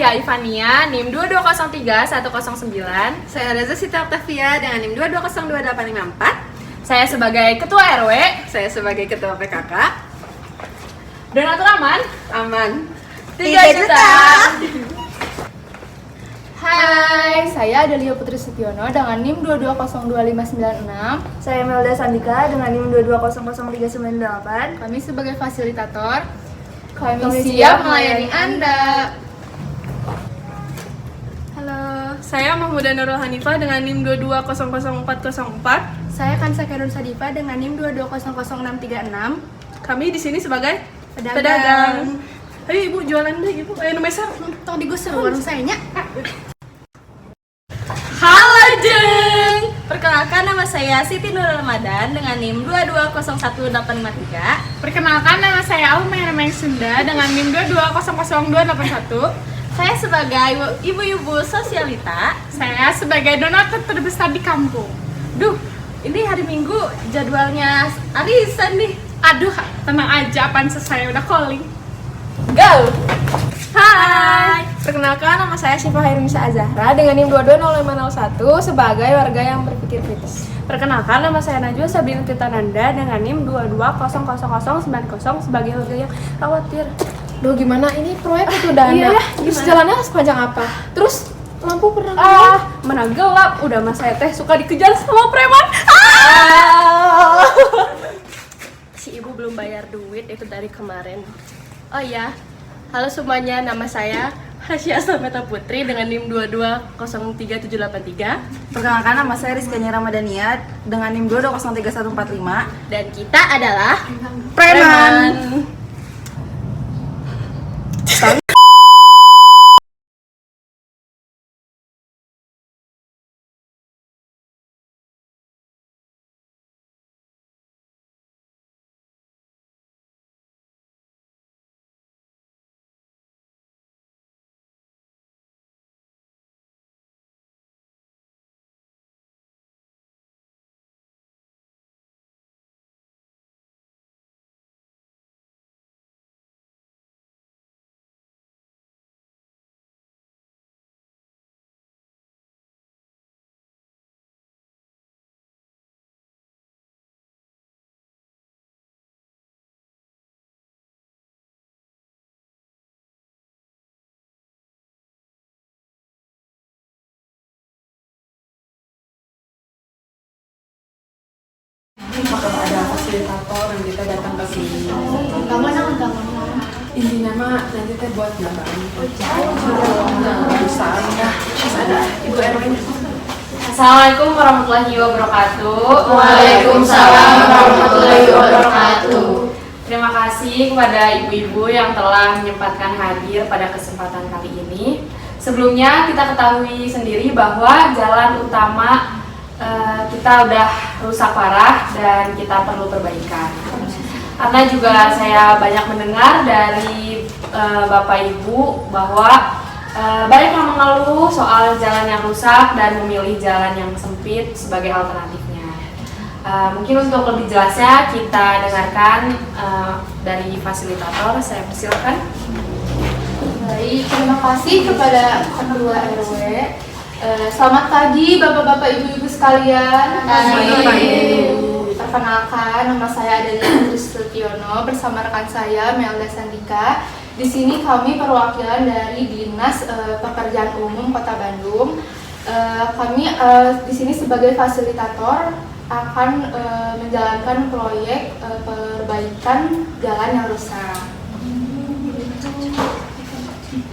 Dia Ivania, NIM 2203109. Saya Reza Sita Octavia dengan NIM 2202854. Saya sebagai Ketua RW. Saya sebagai Ketua PKK. Donatur aman? Aman. 3 juta. Hai, saya Adelia Putri Setiono dengan NIM 2202596. Saya Melda Sandika dengan NIM 2200398. Kami sebagai fasilitator, kami siap melayani Anda. Halo, saya Mahmuda Nurul Hanifah dengan NIM 2200404. Saya Kansa Kerun Sadifa dengan NIM 2200636. Kami di sini sebagai Pedagang. Ayo Ibu jualan deh Ibu. Ayo Numesa. Tong digusur warung saya nya. Halo Jeng. Perkenalkan, nama saya Siti Nurul Ramadan dengan NIM 2201853. Perkenalkan, nama saya Alma Meng Sunda dengan NIM 2200281. Saya sebagai ibu-ibu sosialita. Saya sebagai donatur terbesar di kampung. Duh, ini hari Minggu jadwalnya arisan nih. Aduh, tenang aja, apaan saya udah calling. Go. Hai. Perkenalkan, nama saya Syifa Hairunisa Azahra dengan NIM 220501 sebagai warga yang berpikir kritis. Perkenalkan, nama saya Najwa Sabrina Titananda dengan NIM 2200090 sebagai warga yang khawatir. Duh, gimana ini proyek itu udah Iya, ada? Terus gimana? jalannya sepanjang apa? Terus lampu pernah Mana gelap, udah mas saya teh suka dikejar sama preman. Si ibu belum bayar duit itu dari kemarin. Oh iya, halo semuanya, nama saya Hasya Sameta Putri dengan NIM 2203783. Perkenalkan, nama saya Rizkanya Ramadhania dengan NIM 2203145. Dan kita adalah Preman. bakal ada fasilitator yang kita datang ke sini. Enggak. Intinya mah nanti teh buat gambaran. Bisa ya. Terus ada Ibu RW. Assalamualaikum warahmatullahi wabarakatuh. Waalaikumsalam warahmatullahi wabarakatuh. Terima kasih kepada ibu-ibu yang telah menyempatkan hadir pada kesempatan kali ini. Sebelumnya kita ketahui sendiri bahwa jalan utama kita udah rusak parah dan kita perlu perbaikan. Karena juga saya banyak mendengar dari Bapak Ibu bahwa banyak yang mengeluh soal jalan yang rusak dan memilih jalan yang sempit sebagai alternatifnya. Mungkin untuk lebih jelasnya kita dengarkan dari fasilitator. Saya persilakan. Baik, terima kasih kepada Ketua RW. Selamat pagi Bapak-bapak Ibu-ibu sekalian. Perkenalkan, nama saya Adelia Putri Setiono bersama rekan saya Melda Sandika. Di sini kami perwakilan dari Dinas Pekerjaan Umum Kota Bandung. Kami di sini sebagai fasilitator akan menjalankan proyek perbaikan jalan yang rusak.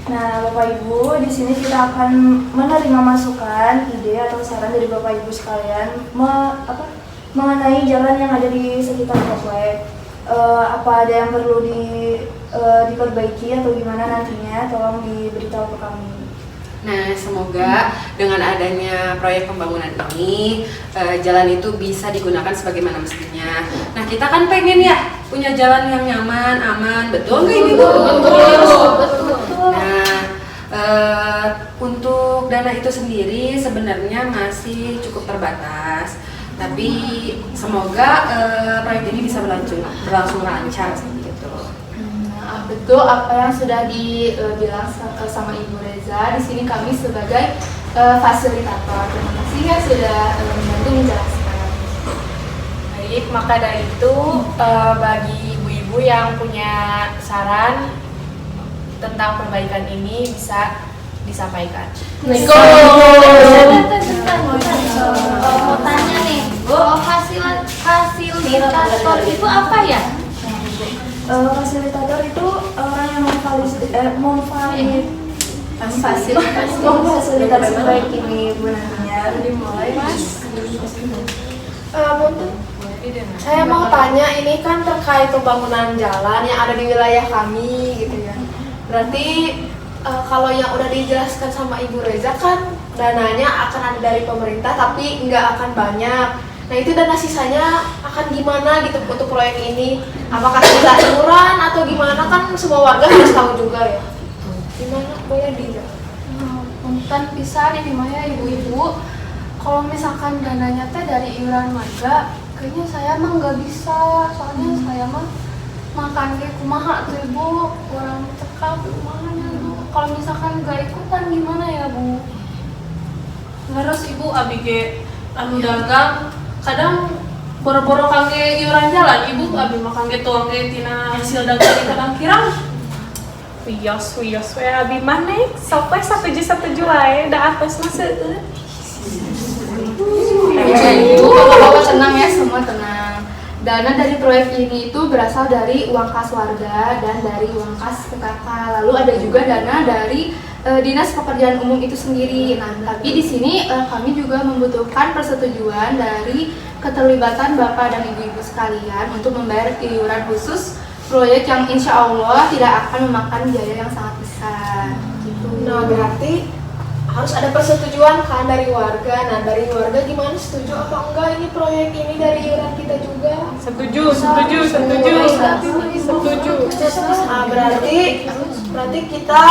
Nah, Bapak Ibu, di sini kita akan menerima masukan, ide atau saran dari Bapak Ibu sekalian mengenai jalan yang ada di sekitar komplek. Apa ada yang perlu diperbaiki atau gimana nantinya, tolong diberitahu ke kami. Nah, semoga dengan adanya proyek pembangunan ini, jalan itu bisa digunakan sebagaimana mestinya. Nah, kita kan pengen ya punya jalan yang nyaman, aman, betul nggak Ibu? Betul. Nah, untuk dana itu sendiri sebenarnya masih cukup terbatas. Tapi semoga proyek ini bisa berlangsung lancar seperti itu. betul apa yang sudah dibilang sama Ibu Reza. Di sini kami sebagai fasilitator. Terima kasih ya sudah membantu menjelaskan. Baik, maka dari itu bagi ibu-ibu yang punya saran tentang perbaikan ini bisa disampaikan. Mau tanya nih, Bu, fasilitator itu apa ya? Fasilitator itu orang yang memfasilitasi proyek ini Bu nantinya. Dimulai Mas. Punten. Saya mau tanya, ini kan terkait pembangunan jalan yang ada di wilayah kami gitu ya. Berarti kalau yang udah dijelaskan sama Ibu Reza kan dananya akan ada dari pemerintah tapi nggak akan banyak. Nah itu dana sisanya akan gimana gitu untuk proyek ini? Apakah kita iuran atau gimana, kan semua warga harus tahu juga ya. Gimana, boleh dijelaskan? Punten pisan ini mah ya ibu-ibu. Kalau misalkan dananya teh dari iuran warga, kayaknya saya mah nggak bisa. Soalnya saya mah makan kayak kumaha tuh ibu, orang cekap kumahanya ibu. Kalau misalkan nggak ikutan gimana ya bu? Harus ibu abg anu dagang kadang boro-boro kangge iuran jalan ibu abi mah kangge tuang ge tina hasil dagang di kadang kirang wios we abi mah nih sok we satuju wae da atos mah seueur. Ibu, bapak-bapak tenang ya, semua tenang. Dana dari proyek ini itu berasal dari uang kas warga dan dari uang kas PKK. Lalu ada juga dana dari Dinas Pekerjaan Umum itu sendiri. Nah, tapi di sini kami juga membutuhkan persetujuan dari keterlibatan Bapak dan Ibu-ibu sekalian untuk membayar iuran khusus proyek yang insya Allah tidak akan memakan biaya yang sangat besar. Gitu. Nah berarti harus ada persetujuan kan dari warga. Nah dari warga gimana, setuju apa enggak ini proyek ini dari iuran kita juga? Setuju. Nah berarti kita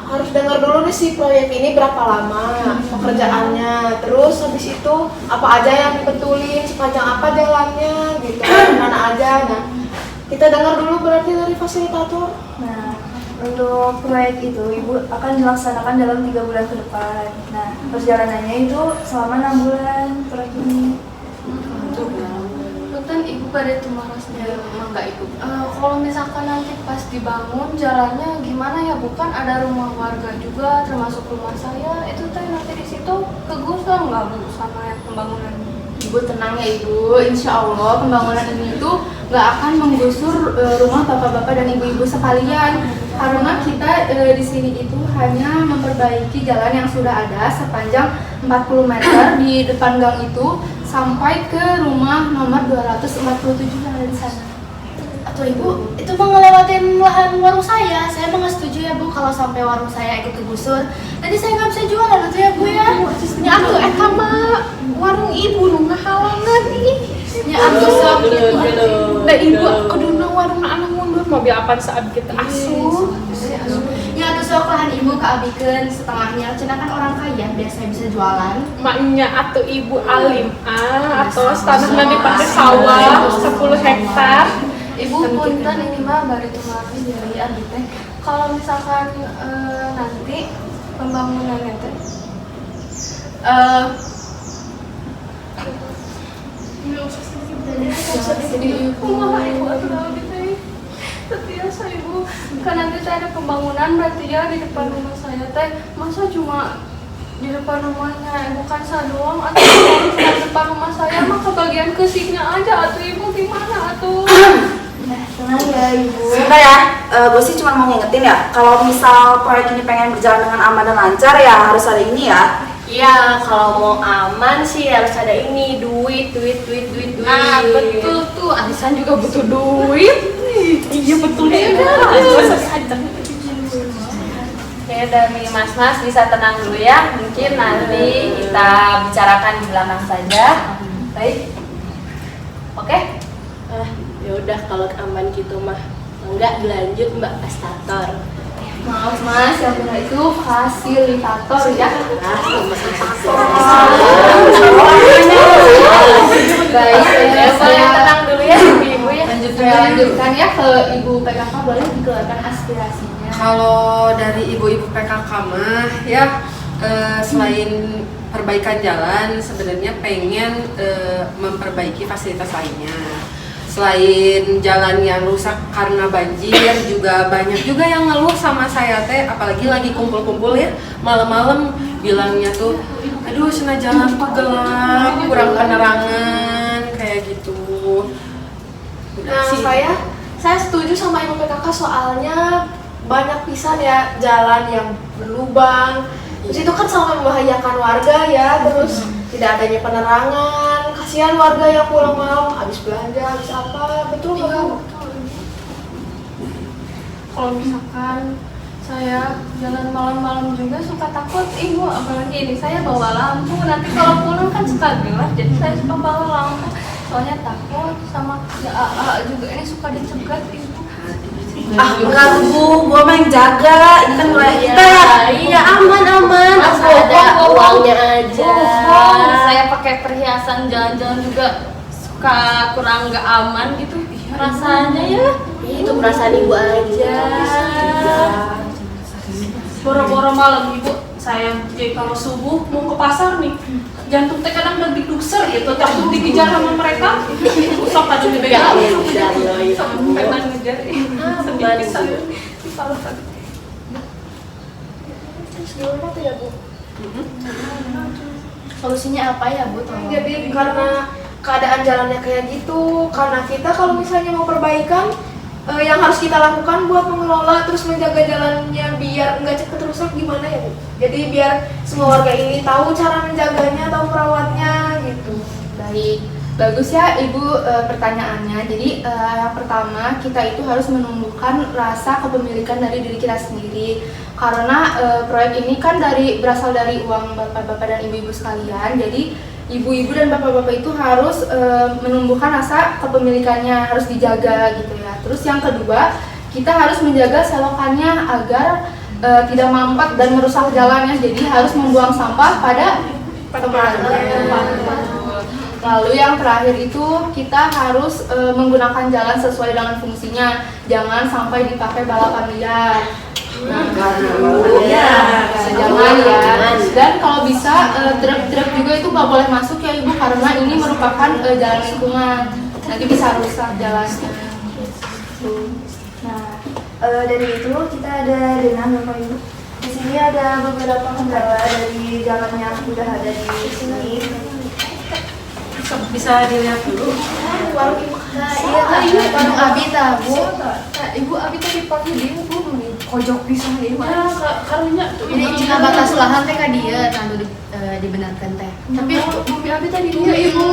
harus dengar dulu nih si proyek ini berapa lama pekerjaannya, terus habis itu apa aja yang dibetulin, sepanjang apa jalannya gitu, mana aja. Nah kita dengar dulu berarti dari fasilitator. Nah, untuk proyek itu Ibu akan dilaksanakan dalam 3 bulan ke depan. Nah, perjalanannya itu selama 6 bulan proyek ini. Punten ibu pada itu marasnya enggak ibu. Kalau misalkan nanti pas dibangun jalannya gimana ya, bukan ada rumah warga juga termasuk rumah saya, itu teh nanti di situ kegusur nggak bu sama yang pembangunan? Ibu tenang ya ibu, insya Allah pembangunan ini itu nggak akan menggusur rumah bapak-bapak dan ibu-ibu sekalian, karena kita di sini itu hanya memperbaiki jalan yang sudah ada sepanjang 40 meter di depan gang itu sampai ke rumah nomor 247 yang ada di sana. Atau ibu, itu mau ngelewatin lahan warung saya mah nggak setuju ya bu kalau sampai warung saya ikut kegusur. Nanti saya nggak bisa jualan atau ya bu ya. Ya atuh mah warung ibu nu ngahalangan nih. Ya atuh sok Da ibu kuduna warung anak mundur mobil apaan saat kita asuh. Ya atuh sok lahan ibu keabikeun setengahnya, cenah kan orang kaya biasa bisa jualan. Maknya atau ibu alim atau tanahnya dipakai sawah 10 hektar. Ibu punten ini mah bari tumaris dari abdi teh. Kalau misalkan nanti pembangunannya teh Setiasa ibu, kan nanti saya ada pembangunan berarti ya di depan rumah saya teh, masa cuma di depan rumahnya bukan saya doang, atau harus di depan rumah saya mah kebagian kesiknya aja, atau ibu gimana atuh? Nah, tenang ya Ibu. Sebentar ya, gue sih cuma mau ngingetin ya, kalau misal proyek ini pengen berjalan dengan aman dan lancar ya harus ada ini ya. Iya, kalau mau aman sih harus ada ini, duit. Ah betul tuh, Adisan juga butuh duit. Iya betul ya. Oke, dari mas-mas bisa tenang dulu ya. Mungkin nanti kita bicarakan di belakang saja. Baik. Oke. Ya udah kalau aman gitu mah enggak dilanjut Mbak Pastator. Maaf mas, yang benar itu fasilitator ya. Baik, boleh tenang dulu ya ibu-ibu ya. Saya lanjutkan ya ke Ibu PKK, boleh dikeluarkan aspirasinya. Kalau dari ibu-ibu PKK mah ya selain perbaikan jalan sebenarnya pengen memperbaiki fasilitas lainnya. Selain jalan yang rusak karena banjir, juga banyak juga yang ngeluh sama saya teh, apalagi lagi kumpul-kumpul ya malam-malam bilangnya tuh, aduh sana jalan tuh gelap, kurang penerangan kayak gitu. Udah Nah, sih. saya setuju sama Ibu PKK soalnya banyak pisan ya jalan yang berlubang. Terus itu kan sangat membahayakan warga ya, terus tidak adanya penerangan. Kasihan warga yang pulang malam habis belanja, habis apa, betul nggak Bu? Kalau misalkan saya jalan malam-malam juga suka takut ibu, apalagi ini saya bawa lampu, nanti kalau pulang kan suka gelap, jadi saya suka bawa lampu soalnya takut sama juga ini suka dicegat ibu. Enggak Bu, gua main jaga. Ini kan wilayah kita ya. Iya, aman. Asal ada uangnya aja. Saya pakai perhiasan jalan-jalan juga suka kurang nggak aman gitu rasanya ya. Itu perasaan ibu aja. Boro-boro malam ibu, saya jadi kalau subuh mau ke pasar nih, jantung teh kadang lagi dukser gitu, takut dikejar sama mereka. Sok aja dibegal. Pengen ngejar. Sedih pisan. Salah tadi. Gimana tuh ya Bu? Solusinya apa ya Bu? Tolong. Jadi karena keadaan jalannya kayak gitu, karena kita kalau misalnya mau perbaikan, yang harus kita lakukan buat mengelola terus menjaga jalannya biar nggak cepet rusak gimana ya Bu? Jadi biar semua warga ini tahu cara menjaganya, tahu merawatnya gitu. Baik, bagus ya Ibu pertanyaannya. Jadi yang pertama kita itu harus menumbuhkan rasa kepemilikan dari diri kita sendiri. Karena proyek ini kan berasal dari uang bapak-bapak dan ibu-ibu sekalian. Jadi ibu-ibu dan bapak-bapak itu harus menumbuhkan rasa kepemilikannya, harus dijaga gitu ya. Terus yang kedua, kita harus menjaga selokannya agar tidak mampet dan merusak jalannya. Jadi harus membuang sampah pada tempatnya. Lalu yang terakhir itu kita harus menggunakan jalan sesuai dengan fungsinya. Jangan sampai dipakai balapan liar. Jangan ya. Dan kalau bisa truk-truk juga itu nggak boleh masuk ya Ibu, karena ini merupakan jalan lingkungan. Nanti bisa rusak jalannya. Nah, dari itu kita ada denang Bapak Ibu. Di sini ada beberapa kendala dari jalan yang sudah ada di sini. Bisa dilihat dulu. Warung Ibu Iya, warung Abi Bu. Ibu Abi tadi pagi dia Bu pojok pisan ieu mah. Karunya tuh. Jadi cina batas lahan teh ka dieu tanu dibenarkan teh. Tapi Bumi Abi tadi dia Ibu.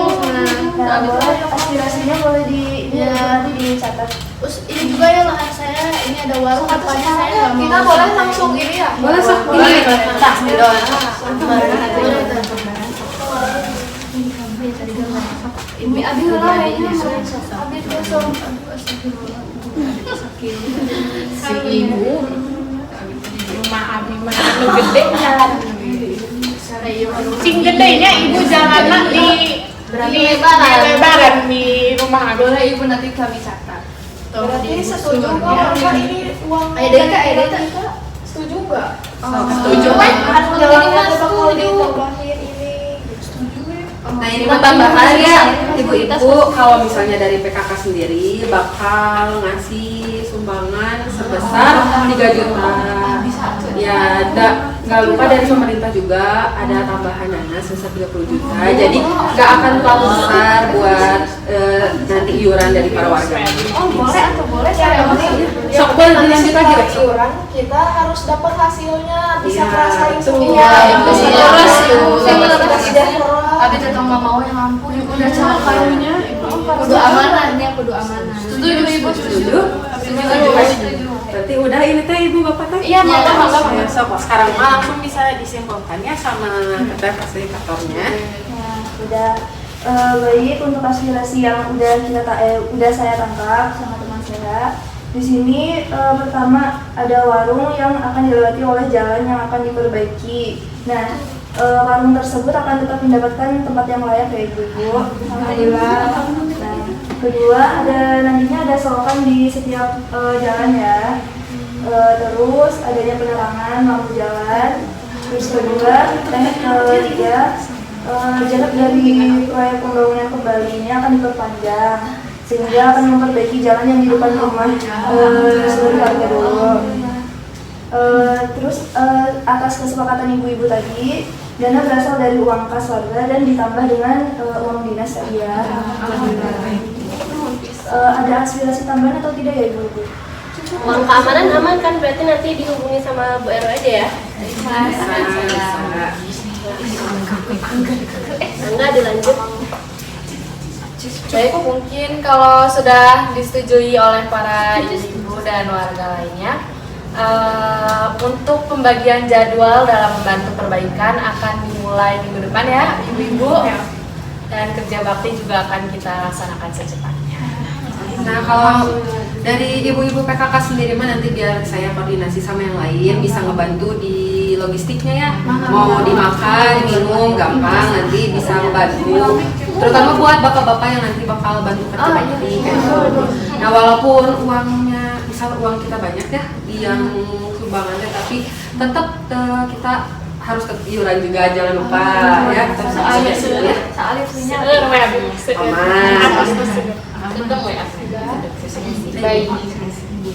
Nah, boleh aspirasinya boleh nanti dicatat. Terus ini juga ya lahan saya, ini ada warung apanya saya nggak mau. Kita boleh langsung ini ya? Boleh sok. Tas dulu. Bumi Abi lah kayaknya. Abi kosong. Si ibu rumah abi mah anu gede nya. Sing gedenya ibu jangan di lebaran di rumah abi. Boleh Ibu nanti kami catat. Berarti setuju nggak Pak ini uang? Deka. Setuju nggak? Setuju. Kan jalannya tetap mau ditambahin ini. Nah ini mah tambahan ya ibu-ibu, kalau misalnya dari PKK sendiri bakal ngasih sumbangan sebesar 3 juta. Ya nggak lupa dari pemerintah juga ada tambahan dana sebesar 30 juta. Jadi nggak akan terlalu besar buat nanti iuran dari para warga. Oh boleh atau boleh ya? Sok boleh dilanjut lagi Rek. Iuran kita harus dapat hasilnya, bisa Iya, ngerasain betul. semua. Betul. Terus Betul. sejahtera. Abi tetang mau yang lampu Ibu udah catat. Karunya Kudu amanahnya, kudu amanah. setuju ibu, Setuju? Berarti udah ini teh ibu bapak teh? Iya, mangga. Ya, sok sekarang mah langsung bisa disimpulkan ya sama ketua fasilitatornya. Nah, udah baik untuk aspirasi yang udah saya tangkap sama teman saya. Di sini pertama ada warung yang akan dilewati oleh jalan yang akan diperbaiki. Nah, warung tersebut akan tetap mendapatkan tempat yang layak ya ibu. Alhamdulillah. Nah, Kedua, nantinya ada selokan di setiap jalan ya. Terus adanya penerangan lampu jalan. Terus ketiga, jarak dari proyek pembangunan kembali ini akan diperpanjang sehingga akan memperbaiki jalan yang di depan rumah seluruh warga dulu. Terus atas kesepakatan ibu-ibu tadi, dana berasal dari uang kas warga dan ditambah dengan uang dinas tadi ya. Ada aspirasi tambahan atau tidak ya ibu-ibu? Uang keamanan aman kan, berarti nanti dihubungi sama Bu RW aja ya? Enggak, dilanjut. Baik, mungkin kalau sudah disetujui oleh para ibu dan warga lainnya, untuk pembagian jadwal dalam membantu perbaikan akan dimulai minggu depan ya ibu-ibu, dan kerja bakti juga akan kita laksanakan secepatnya. Nah, kalau dari ibu-ibu PKK sendiri mah nanti biar saya koordinasi sama yang lain bisa ngebantu di logistiknya ya. Mau dimakan, minum, gampang nanti bisa ngebantu. Terutama buat bapak-bapak yang nanti bakal bantu kerja bakti kayak gitu. Nah, walaupun uangnya, misal uang kita banyak ya di yang sumbangannya, tapi tetap kita harus ke iuran juga, jangan lupa ya.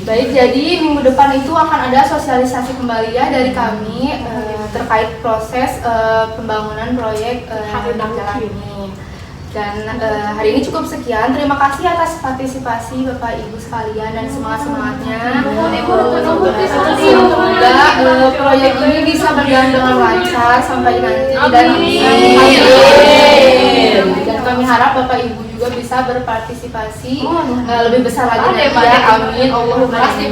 Baik, jadi minggu depan itu akan ada sosialisasi kembali ya dari kami terkait proses pembangunan proyek jalan ini. Dan hari ini cukup sekian. Terima kasih atas partisipasi Bapak Ibu sekalian dan semangat-semangatnya. Semoga proyek ini bisa berjalan dengan lancar sampai nanti dan kami harap Bapak Ibu juga bisa berpartisipasi lebih besar lagi nanti ya. Amin. Allahumma amin.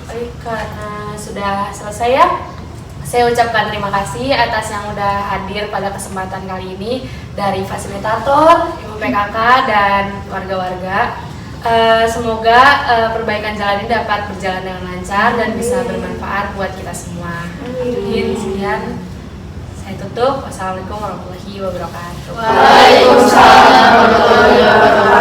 Baik, karena sudah selesai ya, saya ucapkan terima kasih atas yang udah hadir pada kesempatan kali ini dari fasilitator, ibu PKK, dan warga-warga. Semoga perbaikan jalan ini dapat berjalan dengan lancar dan bisa bermanfaat buat kita semua. Mungkin sekian, saya tutup. Wassalamualaikum warahmatullahi wabarakatuh. Waalaikumsalam warahmatullahi wabarakatuh.